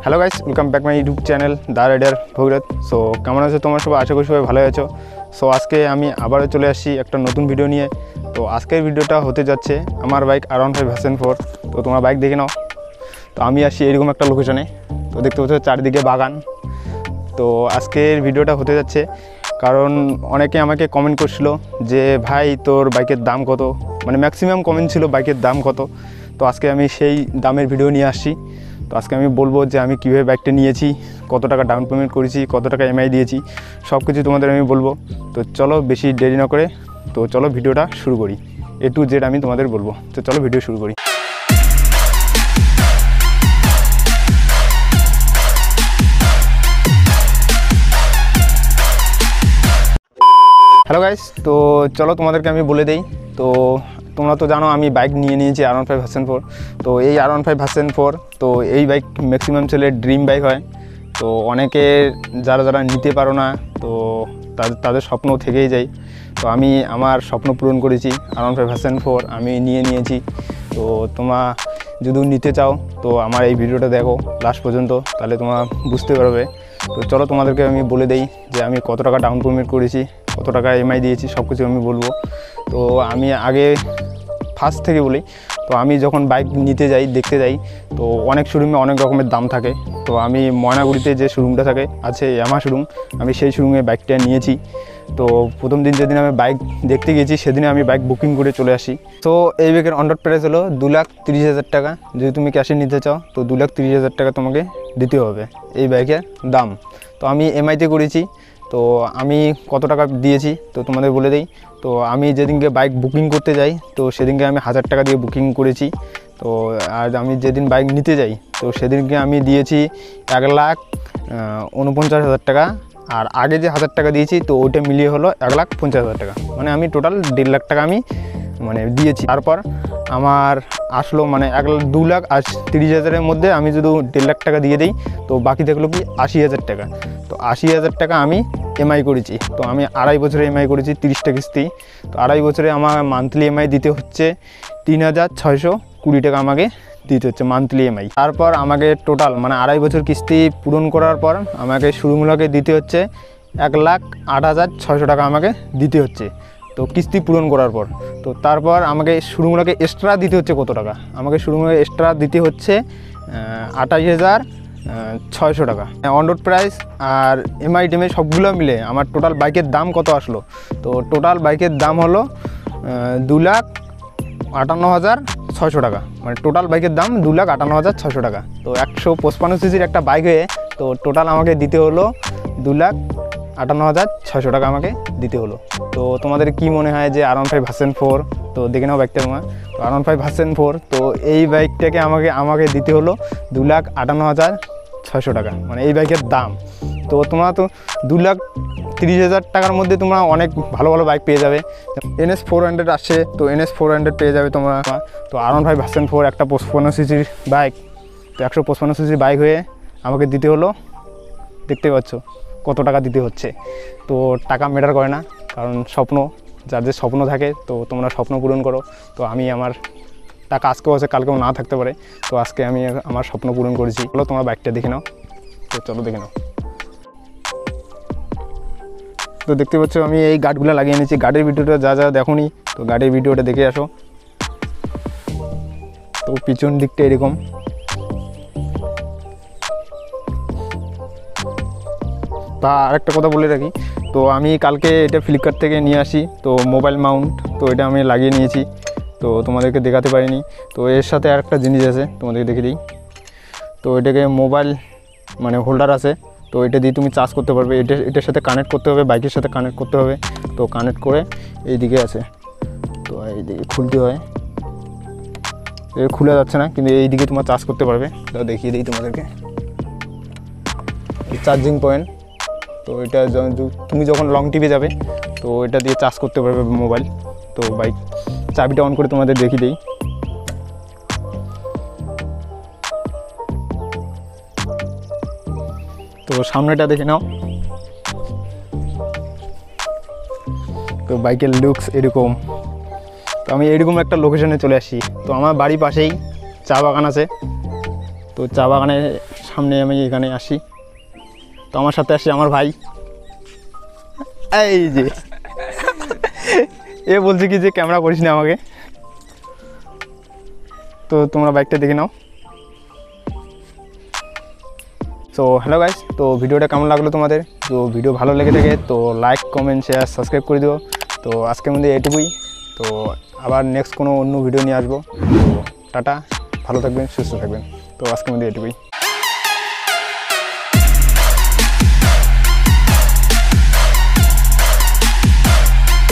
Hello guys, welcome back my YouTube channel the rider Bhagirath. So কেমন আছো তোমরা সবাই? আশা করি সবাই ভালো আছো। সো আজকে আমি আবারও চলে আসছি একটা নতুন ভিডিও নিয়ে। তো আজকের ভিডিওটা হতে যাচ্ছে আমার বাইক R15 ভার্সন 4। তো তোমরা বাইক দেখে নাও। তো আমি আসছি এরকম একটা লোকেশনে। তো দেখতে পাচ্ছ চারিদিকে বাগান। তো আজকের ভিডিওটা হতে যাচ্ছে কারণ অনেকে আমাকে কমেন্ট করছিল যে ভাই তোর বাইকের দাম কত, মানে ম্যাক্সিমাম কমেন্ট ছিল বাইকের দাম কত। তো আজকে আমি সেই দামের ভিডিও নিয়ে আসছি। তো আজকে আমি বলবো যে আমি কীভাবে বাইকটা নিয়েছি, কত টাকা ডাউন পেমেন্ট করেছি, কত টাকা EMI দিয়েছি, সব কিছু তোমাদের আমি বলবো। তো চলো বেশি দেরি না করে তো চলো ভিডিওটা শুরু করি। A to Z আমি তোমাদের বলবো। তো চলো ভিডিও শুরু করি। হ্যালো গাইস, তো চলো তোমাদেরকে আমি বলে দেই। তো তোমরা তো জানো আমি বাইক নিয়েছি R15 ভার্সন 4। তো এই R15 ভার্সন 4, তো এই বাইক ম্যাক্সিমাম ছেলের ড্রিম বাইক হয়। তো অনেকে যারা নিতে পারো না, তো তাদের স্বপ্ন থেকেই যায়। তো আমি আমার স্বপ্ন পূরণ করেছি, R15 ভার্সন 4 আমি নিয়েছি। তো তোমরা যদি নিতে চাও তো আমার এই ভিডিওটা দেখো লাস্ট পর্যন্ত, তাহলে তোমরা বুঝতে পারবে। তো চলো তোমাদেরকে আমি বলে দেই যে আমি কত টাকা ডাউন পেমেন্ট করেছি, কত টাকা EMI দিয়েছি, সব কিছু আমি বলবো। তো আমি আগে ফার্স্ট থেকে বলি। তো আমি যখন বাইক নিতে যাই, দেখতে যাই, তো অনেক শোরুমে অনেক রকমের দাম থাকে। তো আমি ময়নাগুড়িতে যে শোরুমটা আছে ইয়ামাহা শোরুম, আমি সেই শোরুমে বাইকটা নিয়েছি। তো প্রথম দিন যেদিন আমি বাইক দেখতে গেছি সেদিনে আমি বাইক বুকিং করে চলে আসি। তো এই বাইকের অন রোড প্রাইস হলো 2,30,000 টাকা। যদি তুমি ক্যাশে নিতে চাও তো 2,30,000 টাকা তোমাকে দিতে হবে এই বাইকের দাম। তো আমি EMI-তে করেছি। তো আমি কত টাকা দিয়েছি তো তোমাদের বলে দিই। তো আমি যেদিনকে বাইক বুকিং করতে যাই তো সেদিনকে আমি 1,000 টাকা দিয়ে বুকিং করেছি। তো আর আমি যেদিন বাইক নিতে যাই তো সেদিনকে আমি দিয়েছি 1,49,000 টাকা। আর আগে যে 1,000 টাকা দিয়েছি তো ওইটা মিলিয়ে হলো 1,50,000 টাকা, মানে আমি টোটাল 1.5 লাখ টাকা আমি দিয়েছি। তারপর আমার আসলো 2,30,000-এর মধ্যে আমি যদি 1.5 লাখ টাকা দিয়ে দিই তো বাকি থাকলো কি 80,000 টাটা। তো 80,000 টাকা আমি EMI করেছি। তো আমি 2.5 বছরে EMI করেছি 30টা কিস্তি। তো 2.5 বছরে আমার মান্থলি EMI দিতে হচ্ছে 3,620 টাকা আমাকে দিতে হচ্ছে মান্থলি EMI। তারপর আমাকে টোটাল 2.5 বছর কিস্তি পূরণ করার পর আমাকে শোরুমগুলোকে দিতে হচ্ছে 1,08,600 টাকা আমাকে দিতে হচ্ছে। তো কিস্তি পূরণ করার পর তো তারপর আমাকে শোরুমগুলোকে এক্সট্রা দিতে হচ্ছে কত টাকা, আমাকে শোরুমগুলোকে এক্সট্রা দিতে হচ্ছে 28,600 টাকা। অন রোড প্রাইস আর EMI সবগুলো মিলে আমার টোটাল বাইকের দাম কত আসলো? তো টোটাল বাইকের দাম হলো 2,58,600 টাকা, মানে টোটাল বাইকের দাম 2,58,600 টাকা। তো 155 সিসির একটা বাইক হয়ে তো টোটাল আমাকে দিতে হলো 2,58,600 টাকা আমাকে দিতে হলো। তো তোমাদের কি মনে হয় যে R15 ভার্সন 4? তো দেখে নাও বাইকটা তোমার। তো R15 ভার্সন 4, তো এই বাইকটাকে আমাকে দিতে হলো 2,58,600 টাকা, মানে এই বাইকের দাম। তো তোমরা তো 2,30,000 টাকার মধ্যে তোমরা অনেক ভালো ভালো বাইক পেয়ে যাবে। NS 400 আসছে, তো NS 400 পেয়ে যাবে তোমরা। তো R15 ভার্সন 4 একটা 55 সিসির বাইক, তো 155 সিসির বাইক হয়ে আমাকে দিতে হলো, দেখতে পাচ্ছ কত টাকা দিতে হচ্ছে। তো টাকা ম্যাটার করে না, কারণ স্বপ্ন, যাদের স্বপ্ন থাকে তো তোমরা স্বপ্ন পূরণ করো। তো আমি আমার টাকা আজকেও আছে কালকেও না থাকতে পারে, তো আজকে আমি আমার স্বপ্ন পূরণ করেছি। চলো তোমরা বাইকটা দেখে নাও। তো চলো দেখে নাও। তো দেখতে পাচ্ছ আমি এই গার্ডগুলো লাগিয়ে নিয়েছি। গার্ডের ভিডিওটা যা দেখোনি তো গার্ডের ভিডিওটা দেখে আসো। তো পিছন দিকটা এরকম। তা আরেকটা কথা বলে রাখি, তো আমি কালকে এটা ফ্লিপকার্ট থেকে নিয়ে আসি। তো মোবাইল মাউন্ট, তো এটা আমি লাগিয়ে নিয়েছি, তো তোমাদেরকে দেখাতে পারিনি। তো এর সাথে আরেকটা জিনিস আছে তোমাদেরকে দেখে দিই। তো এটাকে মোবাইল হোল্ডার আছে, তো এটা দিয়ে তুমি চার্জ করতে পারবে। এটার সাথে কানেক্ট করতে হবে, বাইকের সাথে কানেক্ট করতে হবে। তো কানেক্ট করে এইদিকে আছে, তো এইদিকে খুলতে হয়, খুলে যাচ্ছে না, কিন্তু এইদিকে তোমার চার্জ করতে পারবে। তো দেখিয়ে দিই তোমাদেরকে চার্জিং পয়েন্ট। তো এটা তুমি যখন লং ট্রিপে যাবে তো এটা দিয়ে চার্জ করতে পারবে মোবাইল। তো বাইক চাবিটা অন করে তোমাদের দেখিয়ে দিই। তো সামনেটা দেখে নাও। তো বাইকের লুকস এরকম। তো আমি এরকম একটা লোকেশনে চলে আসি। তো আমার বাড়ির পাশেই চা বাগান আছে। তো চা বাগানের সামনে আমি এখানে আসি, তো আমার সাথে আসি আমার ভাই, এই যে এ বলছে কি যে ক্যামেরা করিস না আমাকে। তো তোমরা বাইকটা দেখে নাও। সো হ্যালো গাইস, তো ভিডিওটা কেমন লাগলো তোমাদের? তো ভিডিও ভালো লেগে থাকে তো লাইক কমেন্ট শেয়ার সাবস্ক্রাইব করে দিও। তো আজকের মধ্যে এটুকুই, তো আবার নেক্সট কোনো অন্য ভিডিও নিয়ে আসবো। তো টাটা, ভালো থাকবেন, সুস্থ থাকবেন। তো আজকের মধ্যে এটুকুই।